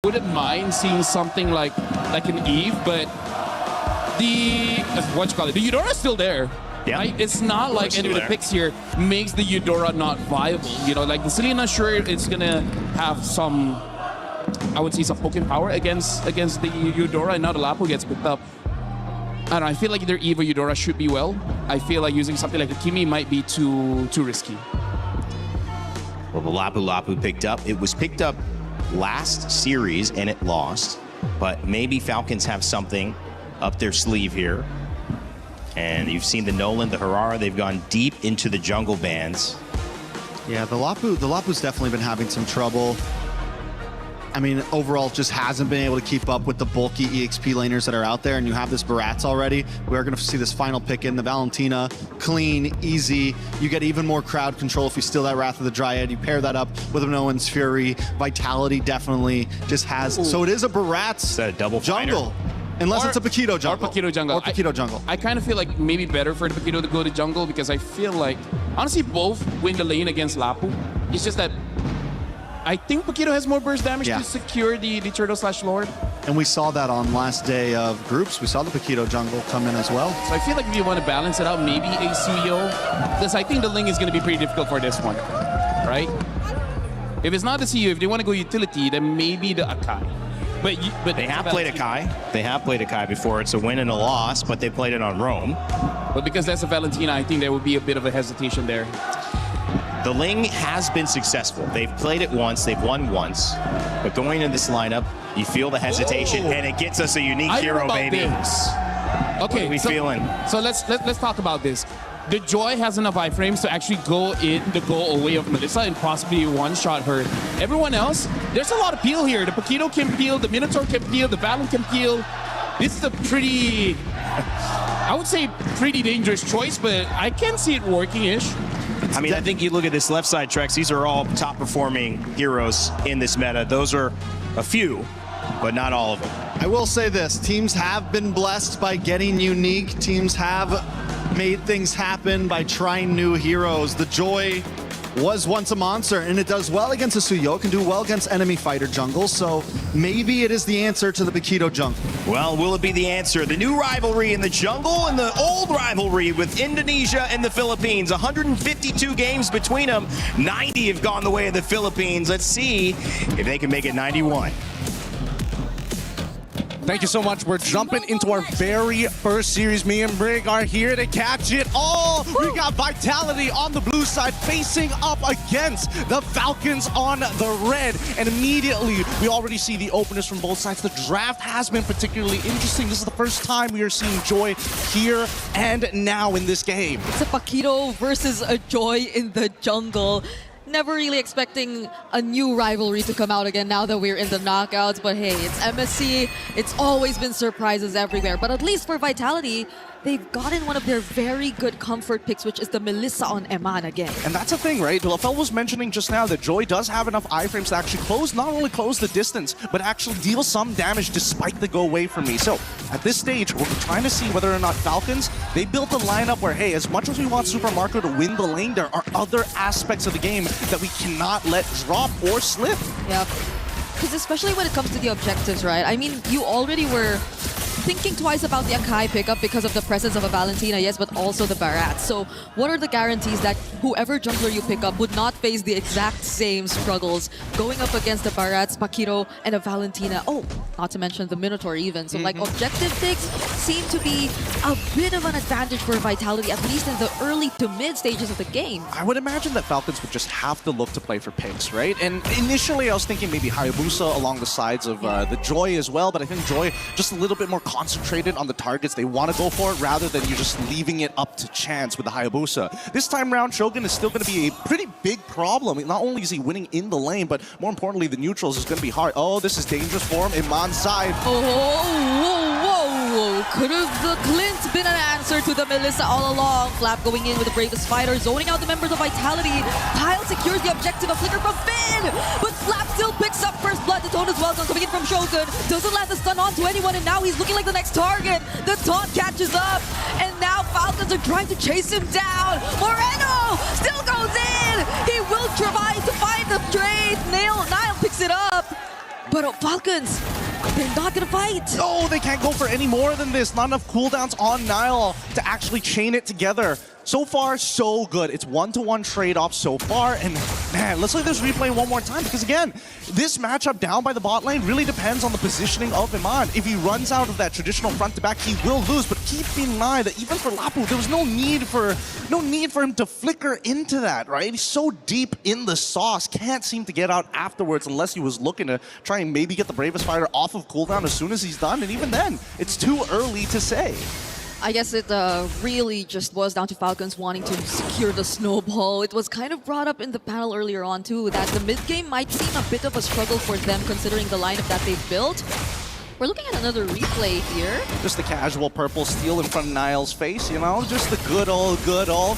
wouldn't mind seeing something like an Eve, but the Eudora is still there. Yeah. Right? It's not like any of the picks here makes the Eudora not viable. You know, like the Selena, sure, it's gonna have some, I would say, some poking power against the Eudora, and now the Lapu gets picked up. I don't know, I feel like either Eve or Eudora should be well. I feel like using something like the Kimi might be too risky. Well, the Lapu picked up. It was picked up last series and it lost, but maybe Falcons have something up their sleeve here. And you've seen the Nolan, the Harara, they've gone deep into the jungle bands. Yeah, the Lapu's definitely been having some trouble. I mean, overall, just hasn't been able to keep up with the bulky EXP laners that are out there, and you have this Barats already. We're going to see this final pick in, the Valentina, clean, easy. You get even more crowd control if you steal that Wrath of the Dryad. You pair that up with a Minoan's Fury. Vitality definitely just has... Ooh. So it is a Barats Is that a double jungle. fighter? Unless it's a Paquito jungle. Or Paquito jungle. Or Paquito jungle. I kind of feel like maybe better for the Paquito to go to jungle because I feel like, honestly, both win the lane against Lapu. It's just that I think Paquito has more burst damage to secure the Turtle/Lord. And we saw that on last day of groups. We saw the Paquito jungle come in as well. So I feel like if you want to balance it out, maybe a Suyo. Because I think the Ling is going to be pretty difficult for this one, right? If it's not the Suyo, if they want to go utility, then maybe the Akai. But they have played Akai. They have played Akai before. It's a win and a loss, but they played it on Rome. But because that's a Valentina, I think there would be a bit of a hesitation there. The Ling has been successful. They've played it once, they've won once. But going into this lineup, you feel the hesitation, and it gets us a unique hero, baby. This. Okay, what are we feeling? So let's talk about this. The Joy has enough iframes to actually go away of Melissa and possibly one-shot her. Everyone else, there's a lot of peel here. The Paquito can peel, the Minotaur can peel, the Valen can peel. This is a pretty, I would say, pretty dangerous choice, but I can see it working-ish. I mean, I think you look at this left side, Trex, these are all top-performing heroes in this meta. Those are a few, but not all of them. I will say this, teams have been blessed by getting unique. Teams have made things happen by trying new heroes. The Joy was once a monster, and it does well against a Suyo, can do well against enemy fighter jungles, so maybe it is the answer to the Paquito jungle. Well, will it be the answer? The new rivalry in the jungle and the old rivalry with Indonesia and the Philippines. 152 games between them. 90 have gone the way of the Philippines. Let's see if they can make it 91. Thank you so much. We're jumping into our very first series. Me and Brig are here to catch it all. We got Vitality on the blue side facing up against the Falcons on the red. And immediately, we already see the openers from both sides. The draft has been particularly interesting. This is the first time we are seeing Joy here and now in this game. It's a Paquito versus a Joy in the jungle. Never really expecting a new rivalry to come out again now that we're in the knockouts. But hey, it's MSC. It's always been surprises everywhere. But at least for Vitality, they've gotten one of their very good comfort picks, which is the Melissa on Eman again. And that's the thing, right? Lafel was mentioning just now that Joy does have enough iframes to actually not only close the distance, but actually deal some damage despite the go away from me. So at this stage, we're trying to see whether or not Falcons, they built a lineup where, hey, as much as we want Super Marco to win the lane, there are other aspects of the game that we cannot let drop or slip. Yeah, because especially when it comes to the objectives, right? I mean, you already were thinking twice about the Akai pickup because of the presence of a Valentina, yes, but also the Barats. So what are the guarantees that whoever jungler you pick up would not face the exact same struggles going up against the Barats, Paquito, and a Valentina? Oh, not to mention the Minotaur even. So like objective picks seem to be a bit of an advantage for Vitality, at least in the early to mid stages of the game. I would imagine that Falcons would just have to look to play for picks, right? And initially I was thinking maybe Hayabusa along the sides of the Joy as well, but I think Joy just a little bit more concentrated on the targets they want to go for rather than you just leaving it up to chance with the Hayabusa. This time around, Shogun is still going to be a pretty big problem. Not only is he winning in the lane, but more importantly, the neutrals is going to be hard. Oh, this is dangerous for him. Iman's side. Oh, whoa, whoa. Could have the Clint been an answer to the Melissa all along? Flap going in with the bravest fighter, zoning out the members of Vitality. Kyle secures the objective, a flicker from Finn, but Flap still picks up first blood. The tone as well, so coming in from Shogun. Doesn't land the stun onto anyone, and now he's looking like the next target. The taunt catches up, and now Falcons are trying to chase him down. Moreno still goes in. He will try to find the trade. Nile picks it up. But Falcons, they're not gonna fight. No, they can't go for any more than this. Not enough cooldowns on Nile to actually chain it together. So far, so good. It's one-to-one trade-off so far, and man, let's look at this replay one more time, because again, this matchup down by the bot lane really depends on the positioning of Iman. If he runs out of that traditional front-to-back, he will lose, but keep in mind that even for Lapu, there was no need for him to flicker into that, right? He's so deep in the sauce, can't seem to get out afterwards unless he was looking to try and maybe get the Bravest Fighter off of cooldown as soon as he's done, and even then, it's too early to say. I guess it really just boils down to Falcons wanting to secure the snowball. It was kind of brought up in the panel earlier on too that the mid game might seem a bit of a struggle for them considering the lineup that they've built. We're looking at another replay here. Just the casual purple steal in front of Niall's face, you know? Just the good old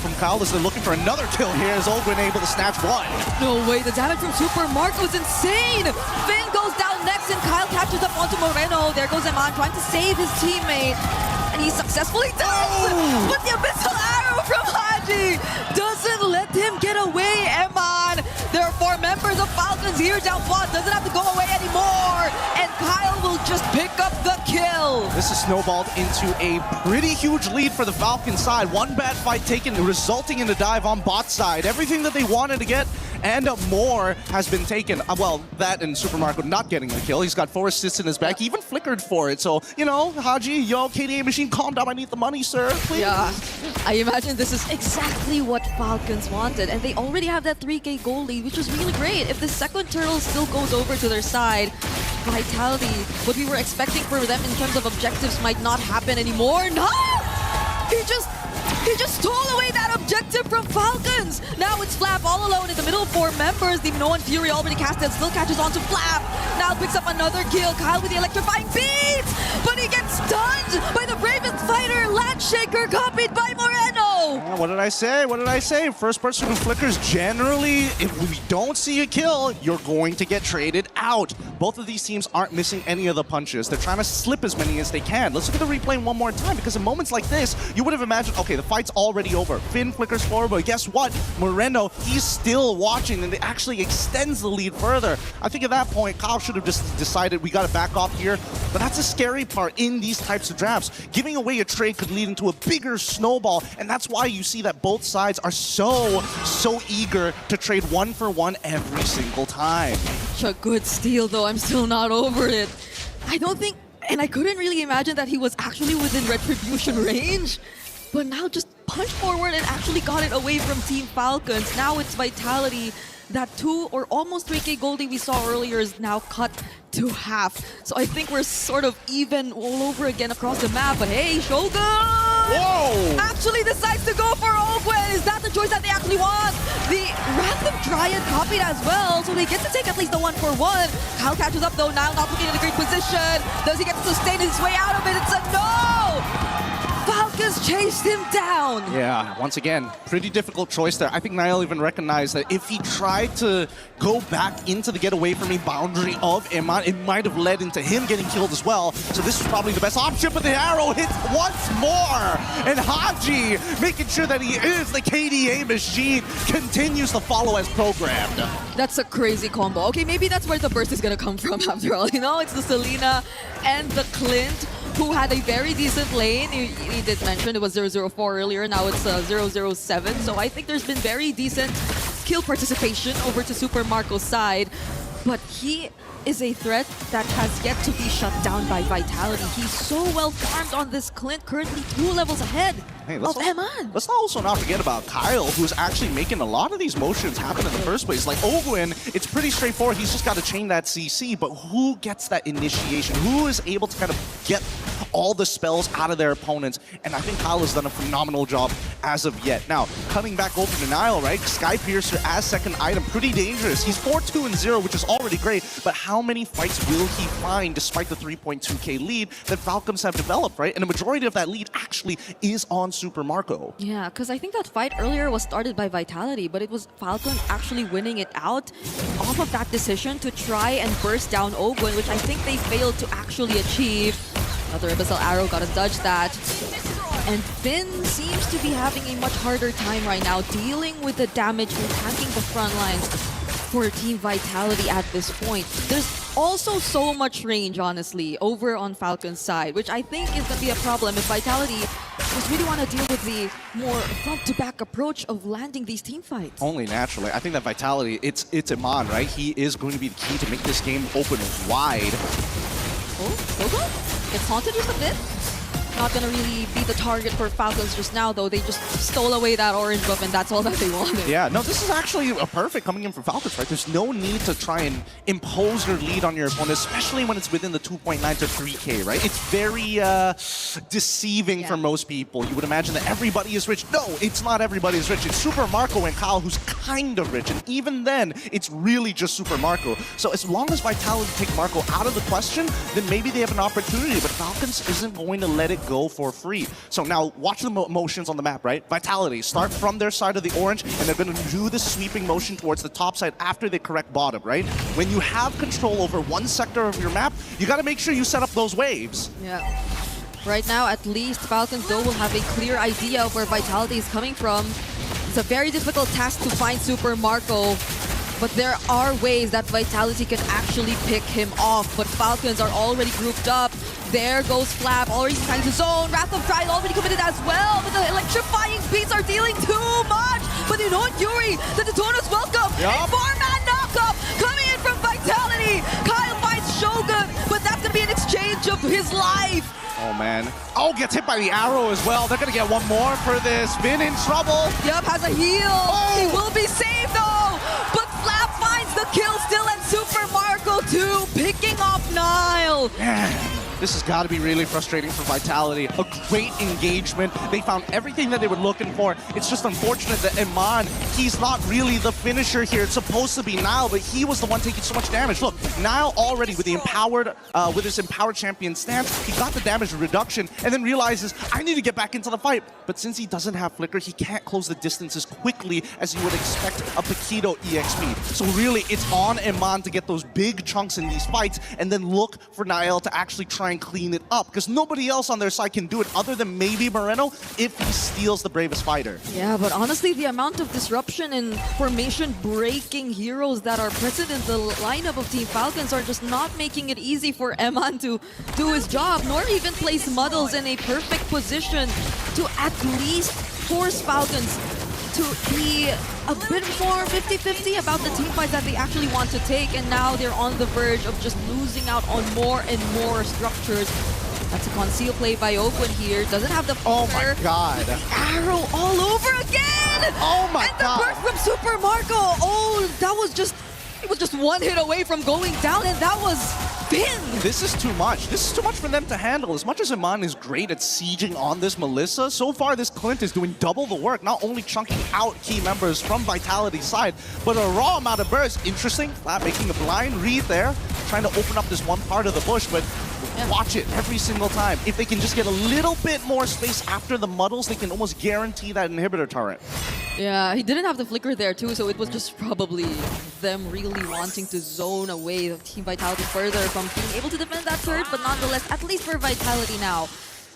from Kyle as they're looking for another kill here as Ogwin able to snatch one. No way, the damage from Super Marco is insane! Finn goes down next and Kyle catches up onto Moreno. There goes Iman trying to save his teammate. And he successfully does! Oh! But the Abyssal Arrow from Haji doesn't let him get away, Eman! There are 4 members of Falcons here down bot, doesn't have to go away anymore! And Kyle will just pick up the kill! This is snowballed into a pretty huge lead for the Falcons side. One bad fight taken, resulting in a dive on bot side. Everything that they wanted to get and more has been taken. Well, that and Super Marco not getting the kill. He's got 4 assists in his back. He even flickered for it. So, you know, Haji, yo, KDA machine, calm down. I need the money, sir. Please. Yeah, I imagine this is exactly what Falcons wanted. And they already have that 3K goal lead, which is really great. If the second turtle still goes over to their side, Vitality, what we were expecting for them in terms of objectives might not happen anymore. No! He just stole away that objective from Falcons! Now it's Flap all alone in the middle of 4 members. The Minoan Fury already casted, still catches on to Flap. Now picks up another kill. Kyle with the electrifying beats! But he gets stunned by the Bravest Fighter, Landshaker, copied by Moreno! Yeah, what did I say? What did I say? First person who flickers, generally, if we don't see a kill, you're going to get traded out. Both of these teams aren't missing any of the punches. They're trying to slip as many as they can. Let's look at the replay one more time, because in moments like this, you would have imagined, okay, the fight's already over. Finn flickers forward, but guess what? Moreno, he's still watching, and it actually extends the lead further. I think at that point, Kyle should have just decided we got to back off here, but that's the scary part in these types of drafts. Giving away a trade could lead into a bigger snowball, and that's why you see that both sides are so eager to trade 1 for 1 every single time. Such a good steal, though. I'm still not over it. I don't think, and I couldn't really imagine that he was actually within Retribution range. But now just punch forward and actually got it away from Team Falcons. Now it's Vitality. That 2 or almost 3K Goldie we saw earlier is now cut to half. So I think we're sort of even all over again across the map. But hey, Shogun! Whoa! Actually decides to go for Ogwen. Is that the choice that they actually want? The random Dryad copied as well, so they get to take at least the 1 for 1. Kyle catches up though, now not looking in a great position. Does he get to sustain his way out of it? It's a no! Falcons chased him down. Yeah, once again, pretty difficult choice there. I think Niall even recognized that if he tried to go back into the get away from me boundary of Iman, it might have led into him getting killed as well. So this is probably the best option, but the arrow hits once more. And Haji, making sure that he is the KDA machine, continues to follow as programmed. That's a crazy combo. Okay, maybe that's where the burst is gonna come from after all. You know, it's the Selena and the Clint, who had a very decent lane. He did mention it was 004 earlier, now it's 007. So I think there's been very decent skill participation over to Super Marco's side. But he is a threat that has yet to be shut down by Vitality. He's so well farmed on this Clint, currently 2 levels ahead of Eman. Let's also not forget about Kyle, who's actually making a lot of these motions happen in the first place. Like Ogwin, it's pretty straightforward. He's just got to chain that CC, but who gets that initiation? Who is able to kind of get all the spells out of their opponents? And I think Kyle has done a phenomenal job as of yet. Now, cutting back over to Niall, right? Sky Piercer as second item, pretty dangerous. He's 4-2-0, which is already great, but how many fights will he find despite the 3.2k lead that Falcons have developed, right? And the majority of that lead actually is on Super Marco. Yeah, because I think that fight earlier was started by Vitality, but it was Falcon actually winning it out off of that decision to try and burst down Ogwin, which I think they failed to actually achieve. Another Abyssal Arrow, gotta dodge that. And Finn seems to be having a much harder time right now dealing with the damage and tanking the front lines for Team Vitality at this point. There's Also so much range, honestly, over on Falcon's side, which I think is going to be a problem if Vitality just really want to deal with the more front-to-back approach of landing these team fights. Only naturally. I think that Vitality, it's Iman, right? He is going to be the key to make this game open wide. Oh, Gogo gets haunted just a bit. Not gonna really be the target for Falcons just now, though. They just stole away that orange buff, and that's all that they wanted. Yeah, no, this is actually a perfect coming in from Falcons, right? There's no need to try and impose your lead on your opponent, especially when it's within the 2.9 to 3K, right? It's very deceiving for most people. You would imagine that everybody is rich. No, it's not everybody is rich. It's Super Marco and Kyle who's kind of rich, and even then, it's really just Super Marco. So as long as Vitality take Marco out of the question, then maybe they have an opportunity, but Falcons isn't going to let it go for free. So now watch the motions on the map, right? Vitality start from their side of the orange, and they're going to do the sweeping motion towards the top side after they correct bottom, right? When you have control over one sector of your map, you got to make sure you set up those waves. Yeah. Right now, at least, Falcons, though, will have a clear idea of where Vitality is coming from. It's a very difficult task to find Super Marco, but there are ways that Vitality can actually pick him off. But Falcons are already grouped up. There goes Flab, already trying to zone. Wrath of Pride already committed as well, but the electrifying beats are dealing too much. But you know what, Yuri? The Detona's welcome. Yup. A 4-man knockup coming in from Vitality. Kyle finds Shogun, but that's going to be an exchange of his life. Oh, man. Oh, gets hit by the arrow as well. They're going to get one more for this. Finn in trouble. Yep, has a heal. Oh. He will be saved, though. But Flap finds the kill still, and Super Marco, too, picking off Nile. Man. This has got to be really frustrating for Vitality. A great engagement. They found everything that they were looking for. It's just unfortunate that Iman, he's not really the finisher here. It's supposed to be Nile, but he was the one taking so much damage. Look, Nile already with the empowered, with his empowered champion stance, he got the damage reduction and then realizes, I need to get back into the fight. But since he doesn't have Flicker, he can't close the distance as quickly as you would expect a Paquito EXP. So really, it's on Iman to get those big chunks in these fights and then look for Nile to actually try and clean it up, because nobody else on their side can do it other than maybe Moreno if he steals the bravest fighter. Yeah, but honestly, the amount of disruption and formation-breaking heroes that are present in the lineup of Team Falcons are just not making it easy for Eman to do his job, nor even place Muddles in a perfect position to at least force Falcons to be a bit more 50-50 about the team fights that they actually want to take, and now they're on the verge of just losing out on more and more structures. That's a conceal play by Oakland here. Doesn't have the Oh my god. arrow all over again! Oh my and the god. burst from Super Marco! Oh, that was just... It was just one hit away from going down, and that was Finn! This is too much. This is too much for them to handle. As much as Iman is great at sieging on this Melissa, so far this Clint is doing double the work, not only chunking out key members from Vitality's side, but a raw amount of burst. Interesting, Flap making a blind read there, trying to open up this one part of the bush, but watch it every single time. If they can just get a little bit more space after the muddles, they can almost guarantee that inhibitor turret. Yeah, he didn't have the flicker there too, so it was just probably them really wanting to zone away Team Vitality further from being able to defend that turret, but nonetheless, at least for Vitality now,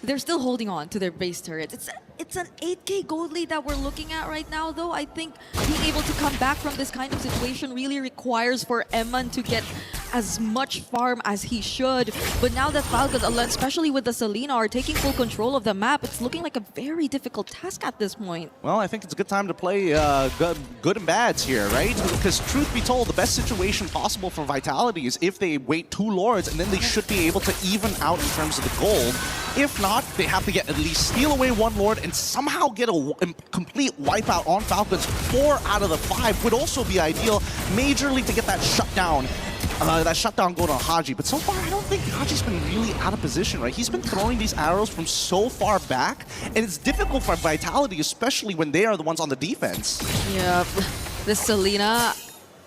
they're still holding on to their base turret. It's an 8k gold lead that we're looking at right now, though. I think being able to come back from this kind of situation really requires for Eman to get as much farm as he should. But now that Falcons, especially with the Selena, are taking full control of the map, it's looking like a very difficult task at this point. Well, I think it's a good time to play good and bads here, right? Because truth be told, the best situation possible for Vitality is if they wait 2 Lords, and then they should be able to even out in terms of the gold. If not, they have to get at least steal away 1 Lord and somehow get a complete wipeout on Falcons. 4 out of the 5 would also be ideal, majorly to get that shutdown. That shutdown gold on Haji, but so far I don't think Haji's been really out of position, right? He's been throwing these arrows from so far back, and it's difficult for Vitality, especially when they are the ones on the defense. Yeah, the Selena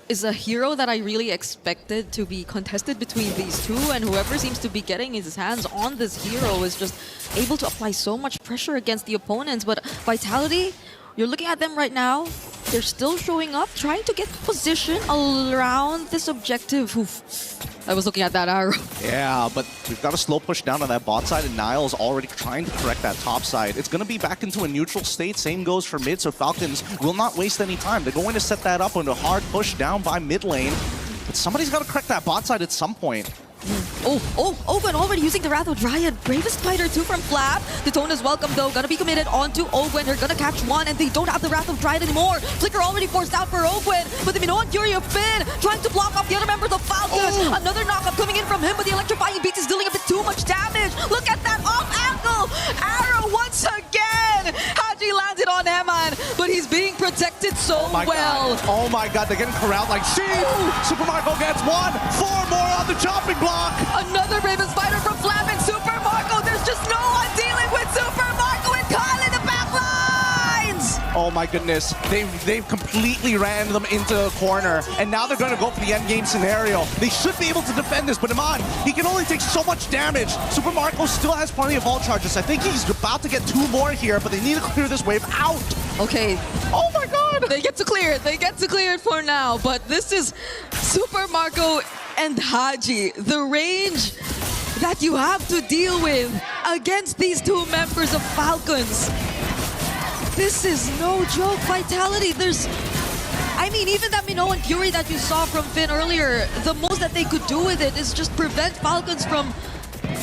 is a hero that I really expected to be contested between these two, and whoever seems to be getting his hands on this hero is just able to apply so much pressure against the opponents. But Vitality, you're looking at them right now, they're still showing up, trying to get position around this objective. Oof. I was looking at that arrow. Yeah, but we've got a slow push down on that bot side, and Niall's already trying to correct that top side. It's going to be back into a neutral state. Same goes for mid, so Falcons will not waste any time. They're going to set that up on a hard push down by mid lane. But somebody's got to correct that bot side at some point. Owen already using the Wrath of Dryad. Bravest fighter too from Flap. The tone is welcome though. Gonna be committed onto Owen. They're gonna catch one and they don't have the Wrath of Dryad anymore. Flicker already forced out for Owen. But the Minoan Fury of Finn trying to block off the other members of Falcons. Another knockup coming in from him, but the electrifying beats is dealing a bit too much damage. Look at that off angle. Arrow once again. Haji landed on Eman, but he's being protected so well. Oh my god, they're getting corralled like sheep. Super Marco gets one. 4 more on the chopping block. Another Ravens fighter from Flap and Super Marco. There's just no one dealing with Super Marco and Kyle in the back lines. Oh my goodness, they've completely ran them into a corner, and now they're going to go for the end game scenario. They should be able to defend this, but Iman, he can only take so much damage. Super Marco still has plenty of vault charges. I think he's about to get 2 more here, but they need to clear this wave out. Okay. Oh my god. They get to clear it. They get to clear it for now, but this is Super Marco and Haji. The range that you have to deal with against these 2 members of Falcons. This is no joke. Vitality, I mean, even that Minoan Fury that you saw from Finn earlier, the most that they could do with it is just prevent Falcons from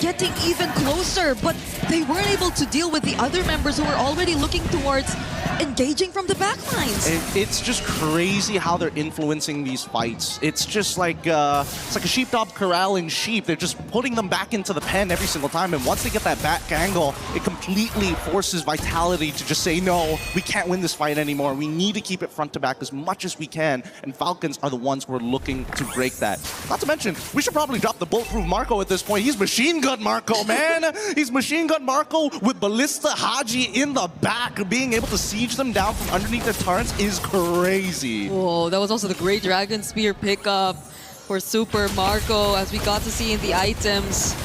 getting even closer, but they weren't able to deal with the other members who were already looking towards engaging from the backlines. It's just crazy how they're influencing these fights. It's just like it's like a sheepdog corralling sheep. They're just putting them back into the pen every single time, and once they get that back angle, it completely forces Vitality to just say, no, we can't win this fight anymore. We need to keep it front to back as much as we can, and Falcons are the ones who are looking to break that. Not to mention, we should probably drop the bulletproof Marco at this point. He's machine gun Marco, man. He's machine gun Marco with Ballista Haji in the back, being able to siege them down from underneath their turrets is crazy. Whoa, that was also the great Dragon Spear pickup for Super Marco, as we got to see in the items.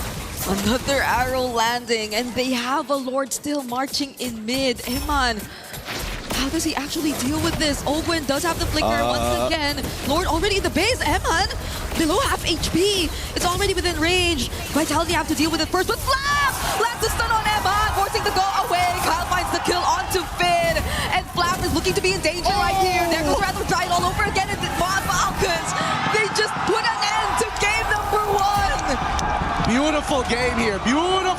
Another arrow landing, and they have a Lord still marching in mid. Eman, how does he actually deal with this? Owen does have the flicker once again. Lord already in the base. Eman, below half HP. It's already within range. Vitality have to deal with it first, but Flap lands the stun on Eman, forcing the go away. Kyle finds the kill onto Finn, and Flap is looking to be in danger right here. There goes Wrath of Dryad all over again, and the Falcons, they just put an end to game number 1. Beautiful game here. Beautiful.